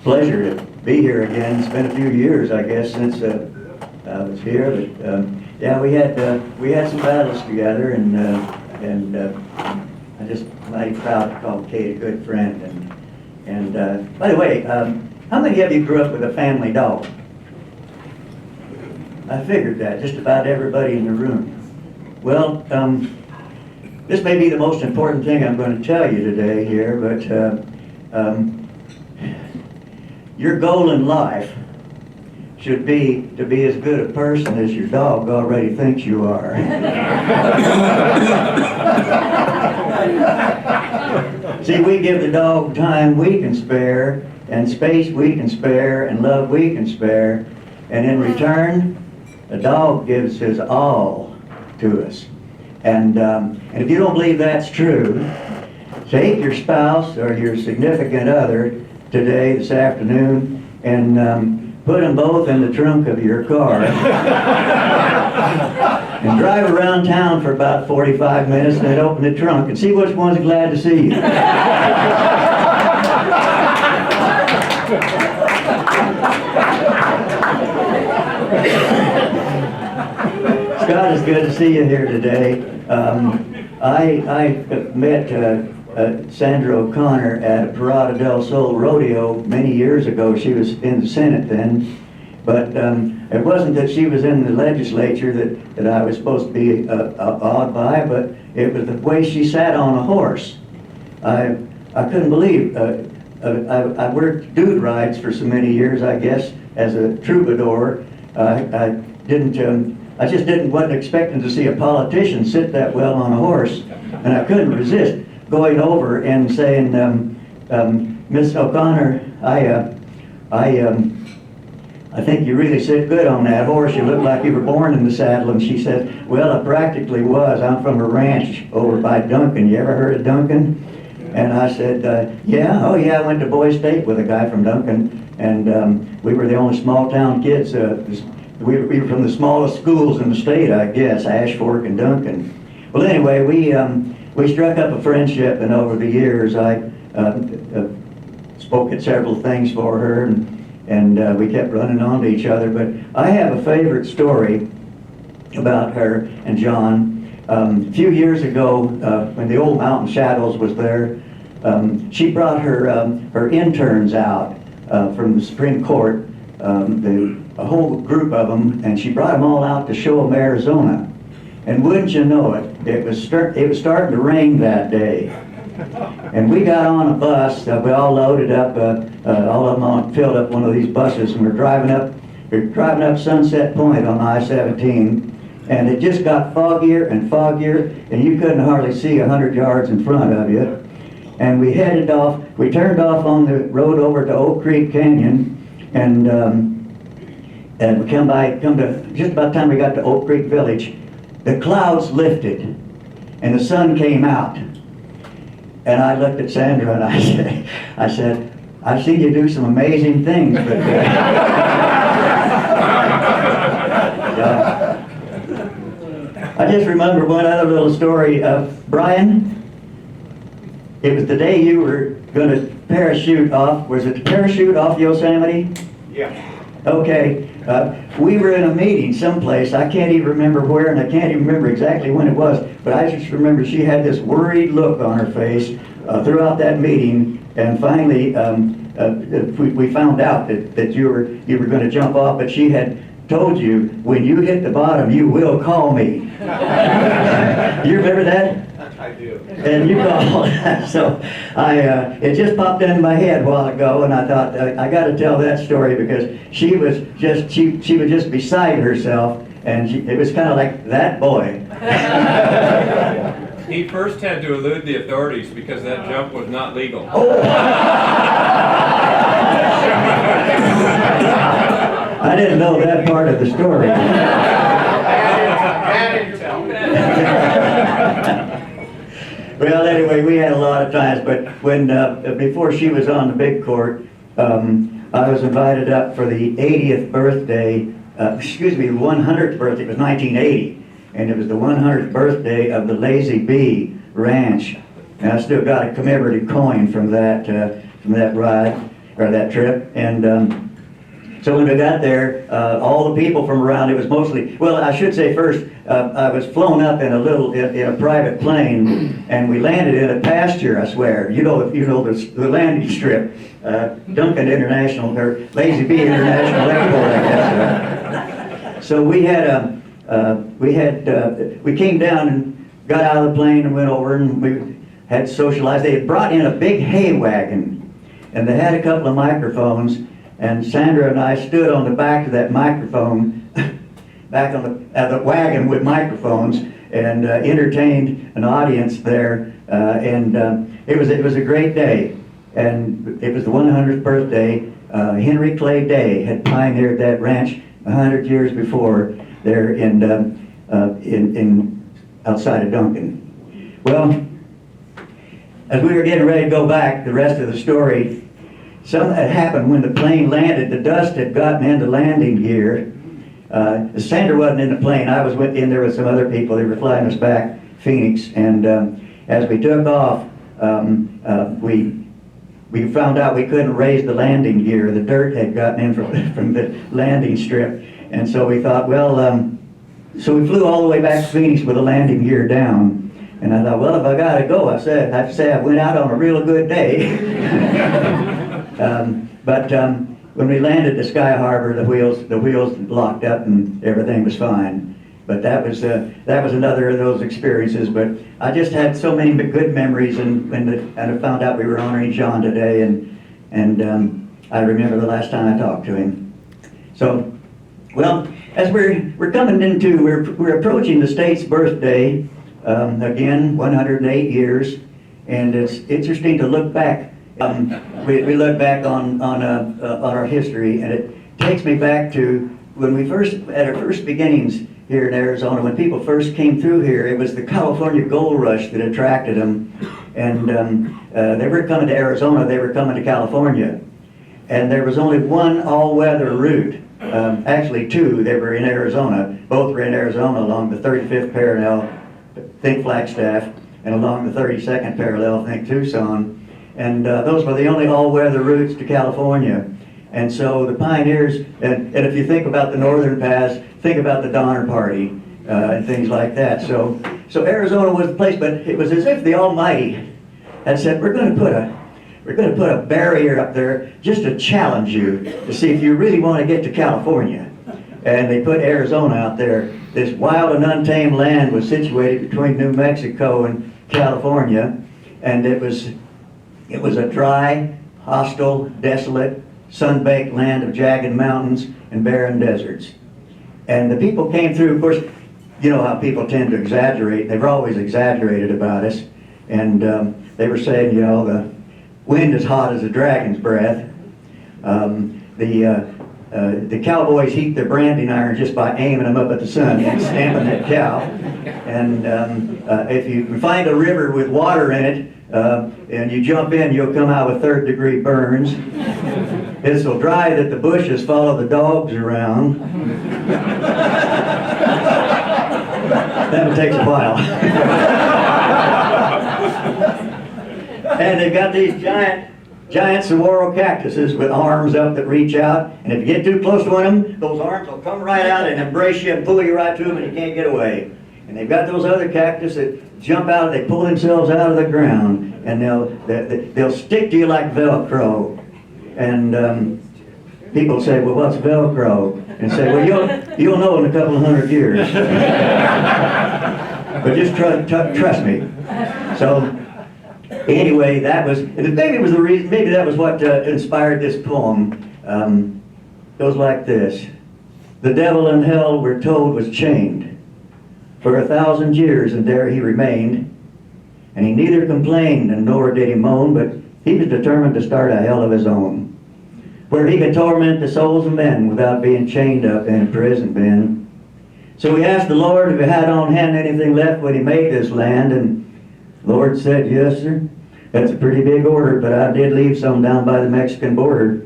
pleasure to be here again. It's been a few years, I guess, since I was here, but yeah, we had some battles together, and I'm just mighty proud to call Kate a good friend. And by the way, how many of you grew up with a family dog? I figured that, just about everybody in the room. Well, this may be the most important thing I'm going to tell you today here, but your goal in life should be to be as good a person as your dog already thinks you are. See, we give the dog time we can spare, and space we can spare, and love we can spare, and in return, the dog gives his all to us. And if you don't believe that's true, take your spouse or your significant other today, this afternoon, and put them both in the trunk of your car and drive around town for about 45 minutes and then open the trunk and see which one's glad to see you. Scott, it's good to see you here today. I met Sandra O'Connor at a Parada del Sol rodeo many years ago. She was in the Senate then, but it wasn't that she was in the legislature that I was supposed to be awed by, but it was the way she sat on a horse. I couldn't believe. I worked dude rides for so many years, I guess, as a troubadour. I just wasn't expecting to see a politician sit that well on a horse, and I couldn't resist going over and saying, Miss O'Connor, I think you really sit good on that horse. You look like you were born in the saddle. And she said, well, I practically was. I'm from a ranch over by Duncan. You ever heard of Duncan? And I said, yeah, oh yeah, I went to Boys State with a guy from Duncan, and we were the only small town kids. We were from the smallest schools in the state, I guess, Ash Fork and Duncan. Well, anyway, we struck up a friendship, and over the years I spoke at several things for her, and we kept running onto each other. But I have a favorite story about her and John. A few years ago, when the old Mountain Shadows was there, she brought her interns out from the Supreme Court, a whole group of them, and she brought them all out to show them Arizona. And wouldn't you know it, it was starting to rain that day. And we got on a bus, we all loaded up, all of them filled up one of these buses, and we're driving up Sunset Point on I-17, and it just got foggier and foggier, and you couldn't hardly see 100 yards in front of you. And we turned off on the road over to Oak Creek Canyon, and we come to just about the time we got to Oak Creek Village, the clouds lifted and the sun came out. And I looked at Sandra and I said, I've seen you do some amazing things, but I just remember one other little story of Brian. It was the day you were going to parachute off. Was it the parachute off Yosemite? Yeah. Okay. We were in a meeting someplace. I can't even remember where, and I can't even remember exactly when it was, but I just remember she had this worried look on her face throughout that meeting, and finally we found out that you were going to jump off, but she had told you, when you hit the bottom, you will call me. You remember that? I do. And you called. So it just popped into my head a while ago, and I thought I got to tell that story because she was just beside herself, and it was kind of like that boy. He first had to elude the authorities because that jump was not legal. Oh. I didn't know that part of the story. Well, anyway, we had a lot of times, but when before she was on the big court, I was invited up for the 80th birthday, the 100th birthday. It was 1980, and it was the 100th birthday of the Lazy Bee Ranch. And I still got a commemorative coin from that ride. or that trip. And so when we got there, all the people from around, it was mostly, well, I should say first, I was flown up in a private plane, and we landed in a pasture, I swear. You know the landing strip, Duncan International, or Lazy Bee International Airport, I guess. So we came down and got out of the plane and went over, and we had socialized. They had brought in a big hay wagon, and they had a couple of microphones. And Sandra and I stood on the back of that microphone, back on the wagon with microphones, and entertained an audience there. It was a great day, and it was the 100th birthday. Henry Clay Day had pioneered that ranch 100 years before there in outside of Duncan. Well, as we were getting ready to go back, the rest of the story. Something had happened when the plane landed. The dust had gotten into landing gear. Sandra wasn't in the plane. I was in there with some other people. They were flying us back Phoenix. And as we took off, we found out we couldn't raise the landing gear. The dirt had gotten in from the landing strip. And so we thought, well, so we flew all the way back to Phoenix with the landing gear down. And I thought, well, if I got to go, I have to say I went out on a real good day. But when we landed at Sky Harbor, the wheels locked up and everything was fine. But that was another of those experiences. But I just had so many good memories, and I found out we were honoring John today, and I remember the last time I talked to him. So, well, as we're coming into, we're approaching the state's birthday again, 108 years, and it's interesting to look back. We look back on our history, and it takes me back to when we at our first beginnings here in Arizona. When people first came through here, it was the California gold rush that attracted them, and they were coming to Arizona. They were coming to California, and there was only one all-weather route. Actually, two. They were in Arizona. Both were in Arizona along the 35th parallel, think Flagstaff, and along the 32nd parallel, think Tucson. And those were the only all-weather routes to California. And so the pioneers, and if you think about the Northern Pass, think about the Donner Party and things like that. So Arizona was the place, but it was as if the Almighty had said, we're going to put a barrier up there just to challenge you to see if you really want to get to California. And they put Arizona out there. This wild and untamed land was situated between New Mexico and California, and it was a dry, hostile, desolate, sun-baked land of jagged mountains and barren deserts. And the people came through. Of course, you know how people tend to exaggerate. They've always exaggerated about us. And they were saying, you know, the wind is hot as a dragon's breath. The cowboys heat their branding iron just by aiming them up at the sun and stamping that cow. And if you find a river with water in it, and you jump in, you'll come out with third-degree burns. It's so dry that the bushes follow the dogs around. That takes a while. And they've got these giant saguaro cactuses with arms up that reach out, and if you get too close to one of them, those arms will come right out and embrace you and pull you right to them, and you can't get away. And they've got those other cactus that jump out, they pull themselves out of the ground, and they'll stick to you like Velcro. And people say, well, what's Velcro? And say, well, you'll know in a couple of 100 years. But just trust me. So anyway, maybe that was what inspired this poem. Goes like this. The devil in hell, we're told, was chained for 1,000 years, and there he remained. And he neither complained and nor did he moan, but he was determined to start a hell of his own, where he could torment the souls of men without being chained up in a prison pen. So he asked the Lord if he had on hand anything left when he made this land, and the Lord said, yes, sir. That's a pretty big order, but I did leave some down by the Mexican border.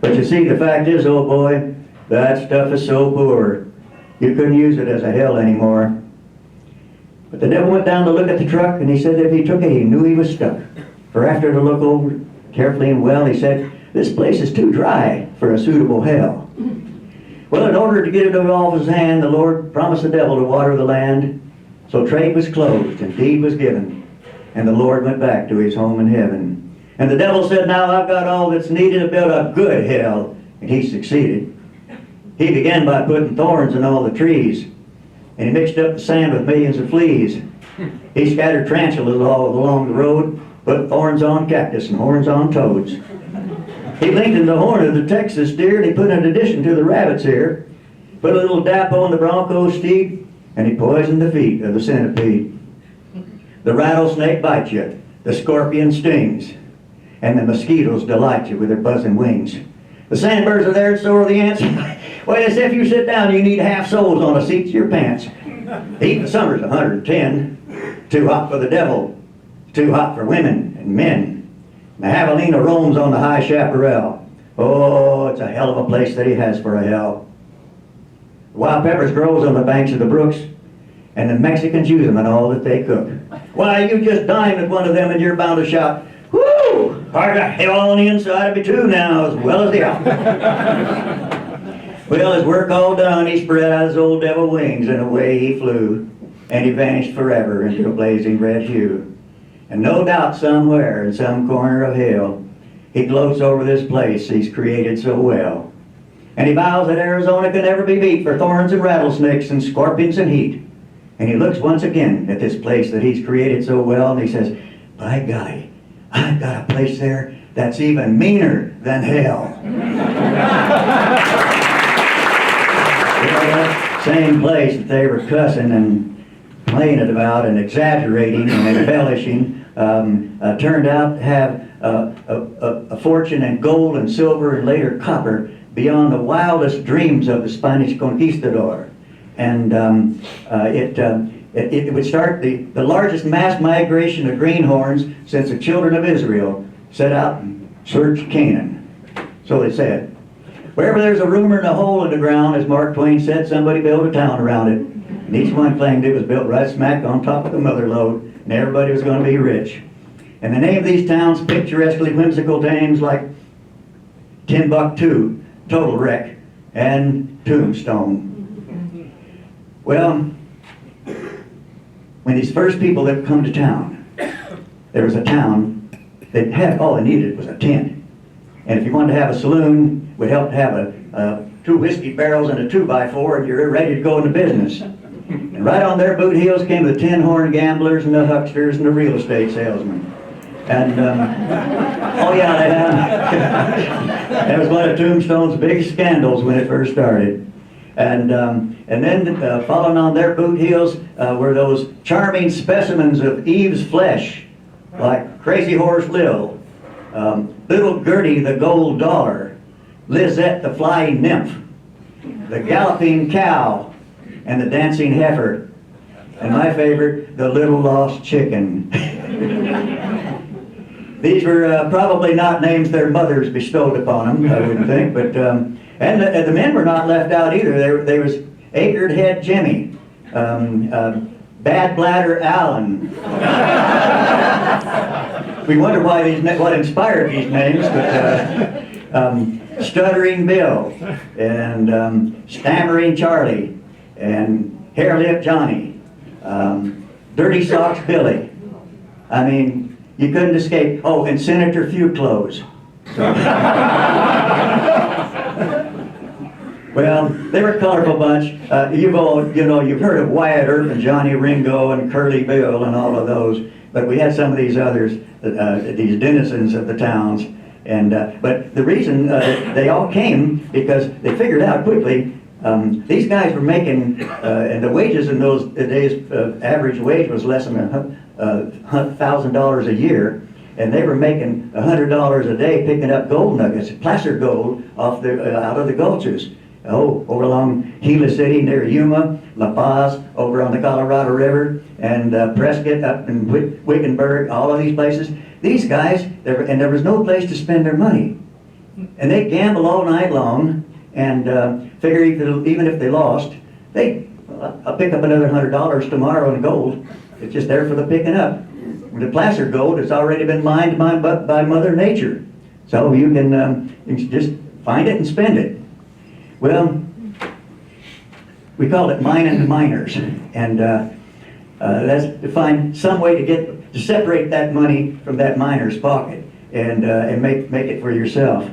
But you see, the fact is, old boy, that stuff is so poor, you couldn't use it as a hell anymore. But the devil went down to look at the truck, and he said that if he took it, he knew he was stuck. For after to look over carefully and well, he said, this place is too dry for a suitable hell. Well, in order to get it off his hand, the Lord promised the devil to water the land. So trade was closed and deed was given. And the Lord went back to his home in heaven. And the devil said, now I've got all that's needed to build a good hell. And he succeeded. He began by putting thorns in all the trees. And he mixed up the sand with millions of fleas. He scattered tarantulas all along the road, put thorns on cactus and horns on toads. He lengthened the horn of the Texas deer, and he put an addition to the rabbit's ear. Put a little dap on the bronco steed, and he poisoned the feet of the centipede. The rattlesnake bites you, the scorpion stings, and the mosquitoes delight you with their buzzing wings. The sandbirds are there, and so are the ants. Well, as if you sit down, you need half soles on the seats of your pants. The heat in the summer's 110. Too hot for the devil. Too hot for women and men. The javelina roams on the high chaparral. Oh, it's a hell of a place that he has for a hell. Wild peppers grows on the banks of the brooks, and the Mexicans use them in all that they cook. Why, you just dine with one of them and you're bound to shout, whoo! Part of hell on the inside of me too now, as well as the out. Well, his work all done, he spread out his old devil wings, and away he flew, and he vanished forever into a blazing red hue. And no doubt somewhere in some corner of hell, he gloats over this place he's created so well. And he vows that Arizona can never be beat for thorns and rattlesnakes and scorpions and heat. And he looks once again at this place that he's created so well, and he says, by golly, I've got a place there that's even meaner than hell. That same place that they were cussing and playing about and exaggerating and embellishing turned out to have a fortune in gold and silver and later copper beyond the wildest dreams of the Spanish conquistador. And it would start the largest mass migration of greenhorns since the children of Israel set out and searched Canaan. So they said. Wherever there's a rumor and a hole in the ground, as Mark Twain said, somebody built a town around it. And each one claimed it was built right smack on top of the mother lode, and everybody was going to be rich. And the name of these towns, picturesquely whimsical names like Timbuktu, Total Wreck, and Tombstone. Well, when these first people that come to town, there was a town that had all they needed was a tent. And if you wanted to have a saloon, would help to have 2 whiskey barrels and a 2x4, and you're ready to go into business. And right on their boot heels came the tin-horn gamblers and the hucksters and the real estate salesmen. And, oh yeah, they had. That was one of Tombstone's big scandals when it first started. And then following on their boot heels were those charming specimens of Eve's flesh, like Crazy Horse Lil, Little Gertie the Gold Dollar, Lizette the Flying Nymph, the Galloping Cow, and the Dancing Heifer, and my favorite, the Little Lost Chicken. These were probably not names their mothers bestowed upon them, I wouldn't think, but and the men were not left out either. There was Acred Head Jimmy, Bad Bladder Allen. We wonder what inspired these names, but Stuttering Bill, and Stammering Charlie, and Hair Lip Johnny, Dirty Socks Billy. I mean, you couldn't escape. Oh, and Senator Few Clothes. Well, they were a colorful bunch. You've heard of Wyatt Earp and Johnny Ringo and Curly Bill and all of those, but we had some of these others, these denizens of the towns. And but the reason they all came because they figured out quickly these guys were making, and the wages in those days, average wage was less than $1,000 a year. And they were making $100 a day picking up gold nuggets, placer gold, out of the gulches. Oh, over along Gila City near Yuma, La Paz, over on the Colorado River, and Prescott up in Wickenburg, all of these places. These guys, there was no place to spend their money. And they gamble all night long, and figure even if they lost, I'll pick up another $100 tomorrow in gold. It's just there for the picking up. The placer gold has already been mined by Mother Nature. So you can just find it and spend it. Well, we called it mining the miners, and that's to find some way to separate that money from that miner's pocket and make it for yourself.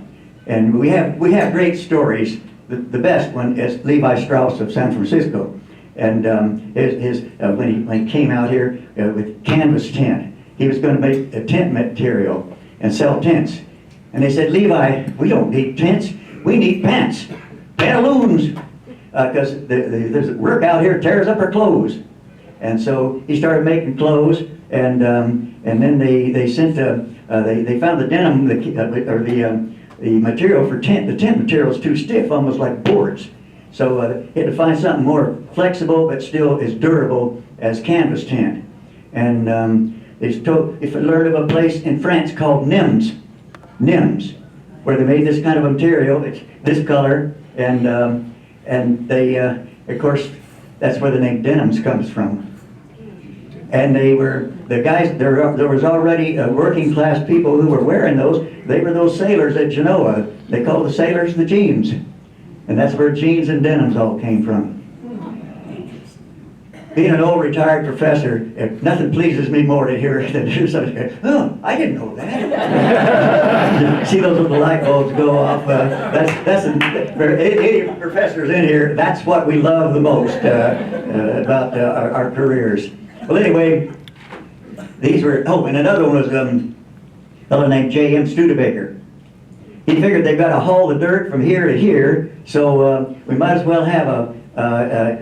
And we have great stories. The best one is Levi Strauss of San Francisco, and when he came out here with canvas tent, he was going to make a tent material and sell tents. And they said, Levi, we don't need tents, we need pants, pantaloons, because there's work out here tears up our clothes. And so he started making clothes, and then they sent they found the denim the material for tent. The tent material is too stiff, almost like boards. So he had to find something more flexible but still as durable as canvas tent. And if I learned of a place in France called Nims, where they made this kind of material. It's this color, and they, of course, that's where the name denims comes from. And they were, the guys, there was already working class people who were wearing those. They were those sailors at Genoa. They called the sailors the jeans. And that's where jeans and denims all came from. Being an old retired professor, nothing pleases me more to hear than hear somebody go, oh, I didn't know that. See those little light bulbs go off. For any professors in here, that's what we love the most about our careers. Well, anyway, these were, and another one was a fellow named J.M. Studebaker. He figured they've got to haul the dirt from here to here, so we might as well have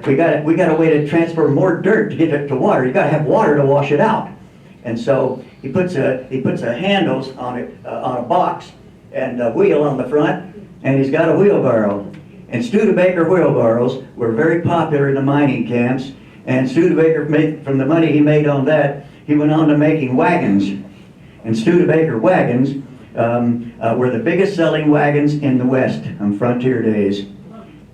we got a way to transfer more dirt to get it to water. You got to have water to wash it out, and so he puts a handles on it on a box and a wheel on the front, and he's got a wheelbarrow. And Studebaker wheelbarrows were very popular in the mining camps. And Studebaker from the money he made on that, he went on to making wagons. And Studebaker wagons were the biggest selling wagons in the West on frontier days.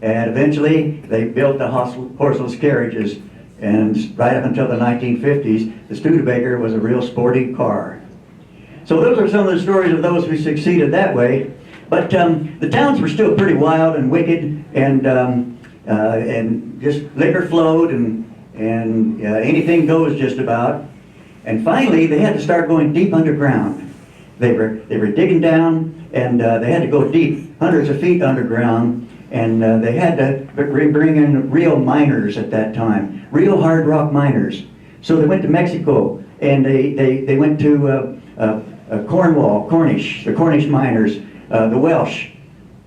And eventually they built the horseless carriages. And right up until the 1950s, the Studebaker was a real sporty car. So those are some of the stories of those who succeeded that way. But the towns were still pretty wild and wicked, and just liquor flowed, and anything goes just about. And finally, they had to start going deep underground. They were digging down, and they had to go deep, hundreds of feet underground, and they had to bring in real miners at that time, real hard rock miners. So they went to Mexico, and they went to Cornwall, the Cornish miners, the Welsh,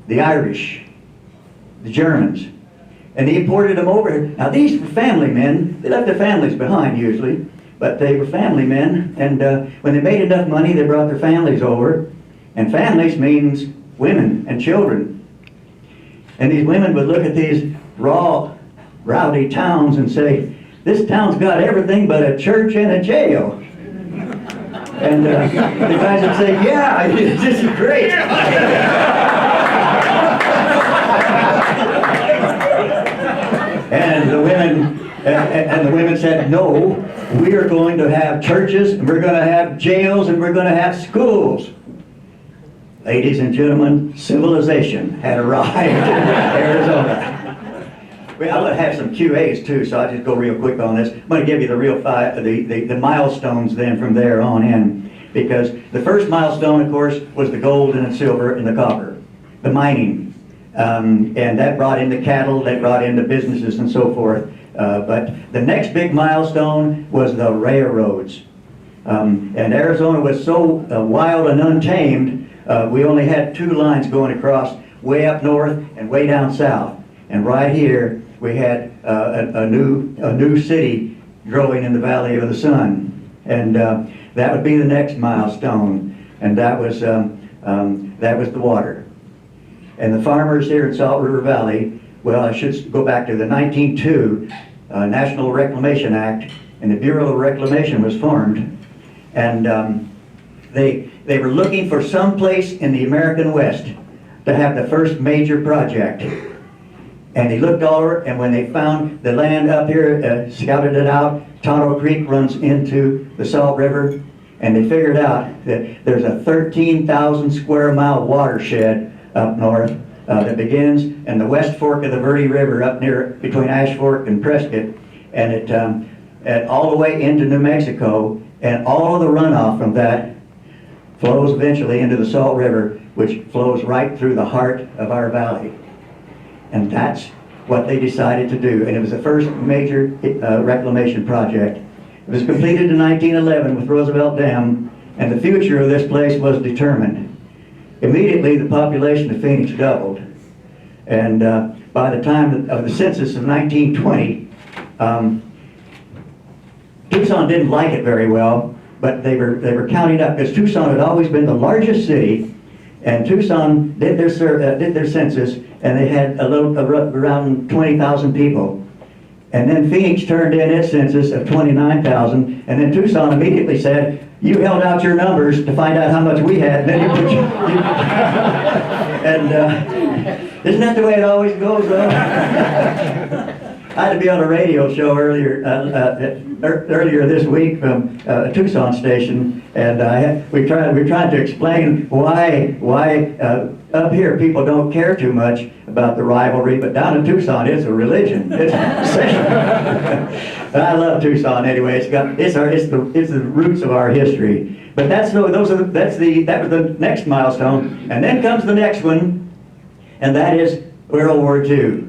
the Irish, the Germans. And they imported them over. Now these were family men. They left their families behind usually, but they were family men. And when they made enough money, they brought their families over. And families means women and children. And these women would look at these raw, rowdy towns and say, this town's got everything but a church and a jail. And the guys would say, yeah, this is great. And the women said, no, we are going to have churches, and we're going to have jails, and we're going to have schools. Ladies and gentlemen, civilization had arrived in Arizona. Well, I'll have some QAs too, so I'll just go real quick on this. I'm going to give you the real the milestones then from there on in, because the first milestone, of course, was the gold and the silver and the copper, the mining. And that brought in the cattle, that brought in the businesses and so forth. But the next big milestone was the railroads. And Arizona was so wild and untamed, we only had two lines going across, way up north and way down south. And right here, we had a new city growing in the Valley of the Sun. And that would be the next milestone. And that was the water. And the farmers here in Salt River Valley, well, I should go back to the 1902 National Reclamation Act, and the Bureau of Reclamation was formed. And they were looking for some place in the American West to have the first major project. And they looked all over, and when they found the land up here, scouted it out, Tonto Creek runs into the Salt River, and they figured out that there's a 13,000 square mile watershed up north that begins in the West Fork of the Verde River up near between Ash Fork and Prescott, and it all the way into New Mexico, and all of the runoff from that flows eventually into the Salt River, which flows right through the heart of our valley. And that's what they decided to do, and it was the first major reclamation project. It was completed in 1911 with Roosevelt Dam, and the future of this place was determined. Immediately, the population of Phoenix doubled, and by the time of the census of 1920, Tucson didn't like it very well, but they were counting up, because Tucson had always been the largest city, and Tucson did their census, and they had around 20,000 people. And then Phoenix turned in its census of 29,000, and then Tucson immediately said, "You held out your numbers to find out how much we had, and then you put and isn't that the way it always goes, though?" I had to be on a radio show earlier this week from a Tucson station, and we're trying to explain why up here people don't care too much about the rivalry, but down in Tucson it's a religion. It's I love Tucson anyway. It's the roots of our history. But that was the next milestone, and then comes the next one, and that is World War II.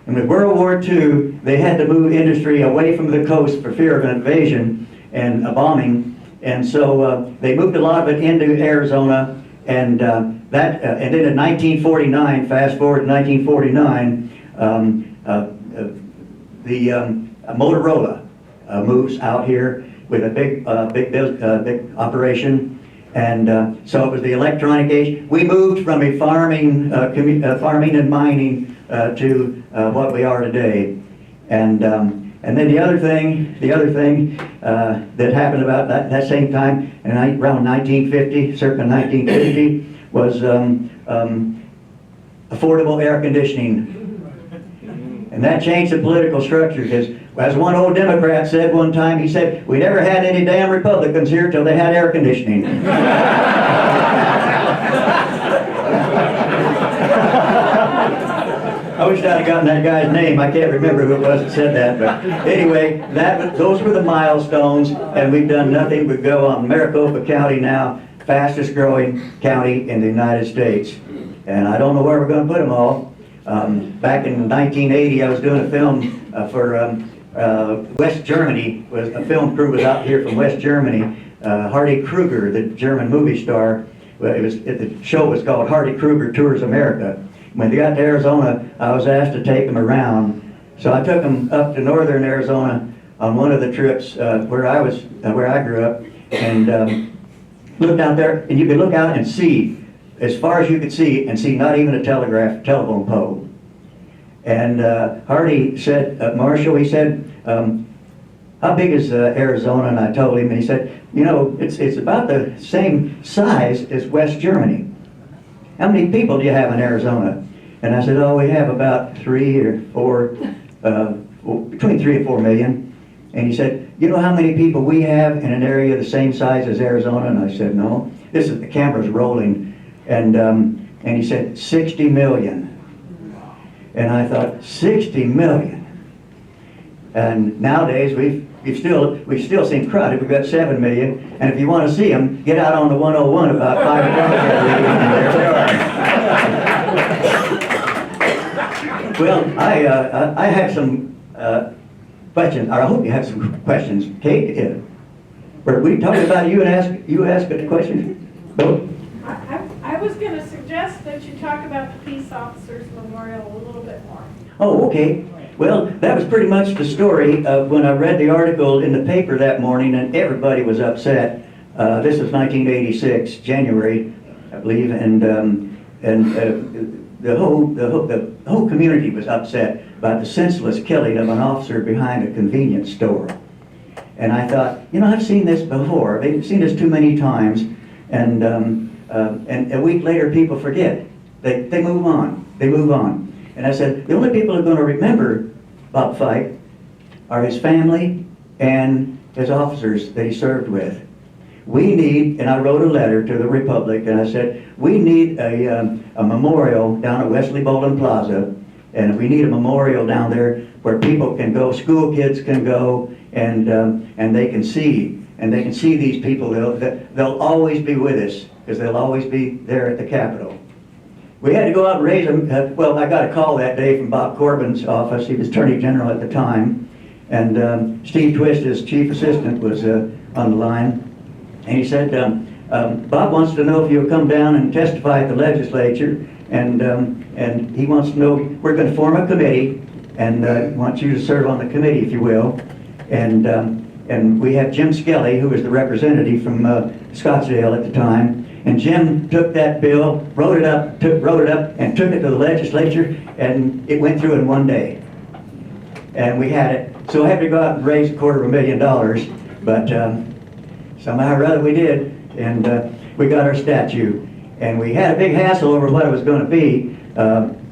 And with World War II, they had to move industry away from the coast for fear of an invasion and a bombing, and so they moved a lot of it into Arizona, and then in 1949, fast forward to 1949, the Motorola moves out here with a big operation. And so it was the electronic age. We moved from a farming and mining to what we are today. And then the other thing that happened about that same time, around 1950, circa 1950, was affordable air conditioning. And that changed the political structure, because as one old Democrat said one time, he said, "We never had any damn Republicans here till they had air conditioning." I wish I'd have gotten that guy's name. I can't remember who it was that said that. But anyway, those were the milestones, and we've done nothing but go on. Maricopa County now, fastest growing county in the United States. And I don't know where we're going to put them all. Back in 1980, I was doing a film for West Germany. A film crew was out here from West Germany. Hardy Kruger, the German movie star, the show was called Hardy Kruger Tours America. When they got to Arizona, I was asked to take them around. So I took them up to northern Arizona on one of the trips where I grew up, and looked out there, and you could look out and see as far as you could see, and see not even a telephone pole. And Hardy said, Marshall, he said, "How big is Arizona?" And I told him, and he said, "You know, it's about the same size as West Germany. How many people do you have in Arizona?" And I said, "Oh, we have about between 3 and 4 million. And he said, "You know how many people we have in an area the same size as Arizona?" And I said, "No." The camera's rolling. And he said, 60 million. And I thought, 60 million. And nowadays we've still seen crowded. We've got 7 million. And if you want to see them, get out on the 101 about 5 o'clock. Well, I have some questions, or I hope you have some questions. Kate, were we talking about you asked a question? Bill? I was going to suggest that you talk about the Peace Officers Memorial a little bit more. Oh, okay. Well, that was pretty much the story of when I read the article in the paper that morning, and everybody was upset. This was 1986, January, I believe, and the whole community was upset about the senseless killing of an officer behind a convenience store. And I thought, you know, I've seen this before. I've seen this too many times, and a week later, people forget. They move on. They move on. And I said, the only people who are going to remember Bob Fike are his family and his officers that he served with. we need, and I wrote a letter to the Republic, and I said, we need a memorial down at Wesley Bowling Plaza, and we need a memorial down there where people can go, school kids can go, and they can see these people. They'll always be with us, because they'll always be there at the Capitol. We had to go out and raise them. Well, I got a call that day from Bob Corbin's office. He was Attorney General at the time. And Steve Twist, his chief assistant, was on the line. And he said, Bob wants to know if you'll come down and testify at the legislature. And he wants to know, we're going to form a committee and want you to serve on the committee, if you will. And we have Jim Skelly, who was the representative from Scottsdale at the time. And Jim took that bill, wrote it up, and took it to the legislature, and it went through in one day. And we had it. So I had to go out and raise $250,000, but somehow or other we did, and we got our statue. And we had a big hassle over what it was going to be.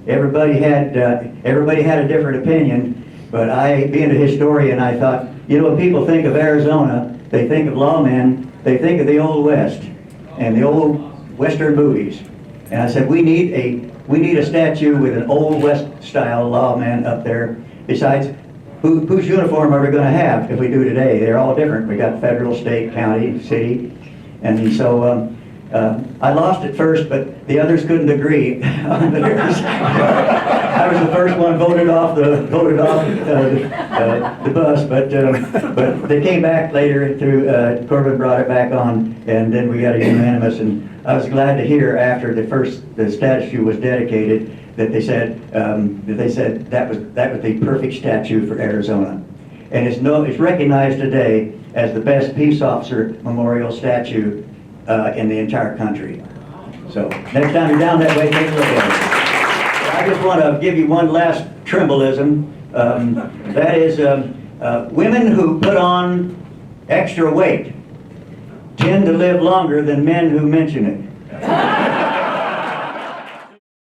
Everybody had a different opinion, but I, being a historian, I thought, you know, when people think of Arizona, they think of lawmen, they think of the Old West and the old Western movies. And I said, we need a statue with an Old West style lawman up there. Besides, whose uniform are we going to have if we do today? They're all different. We got federal, state, county, city. And so I lost at first, but the others couldn't agree on theirs. I was the first one voted off the bus, but they came back later through Corbin brought it back on, and then we got a unanimous. And I was glad to hear after the statue was dedicated that they said that was the perfect statue for Arizona, and it's recognized today as the best peace officer memorial statue in the entire country. So next time you're down that way, take a look at it. I just want to give you one last Trimbleism. That is, women who put on extra weight tend to live longer than men who mention it.